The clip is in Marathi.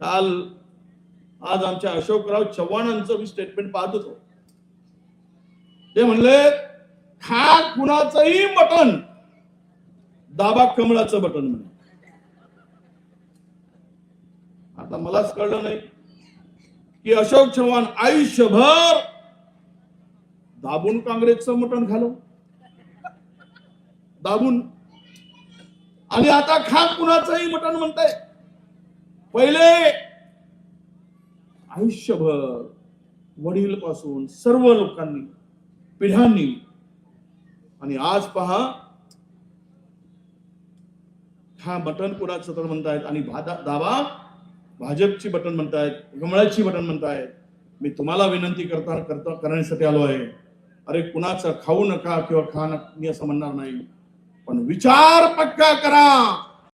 काल आज आमच्या अशोकराव चव्हाणांचं मी स्टेटमेंट पाहत होतो. ते म्हणले खा कुणाचंही बटन, दाबा कमळाचं बटन म्हणे. आता मलाच कळलं नाही की अशोक चव्हाण आयुष्यभर दाबून काँग्रेसचं बटन घालव, दाबून, आणि आता खा कुणाचंही बटन म्हणताय. पहिले आयुष्यभर वडील पासून सर्व लोकांनी, पिढ्यांनी, आणि आज पहा हा बटन कुणाचं तर म्हणतायत आणि दाबा भाजपची बटन म्हणतायत, कमळाची बटन म्हणतायत. मी तुम्हाला विनंती करण्यासाठी आलो आहे. अरे कुणाचं खाऊ नका किंवा खा नका मी असं म्हणणार नाही, पण विचार पक्का करा.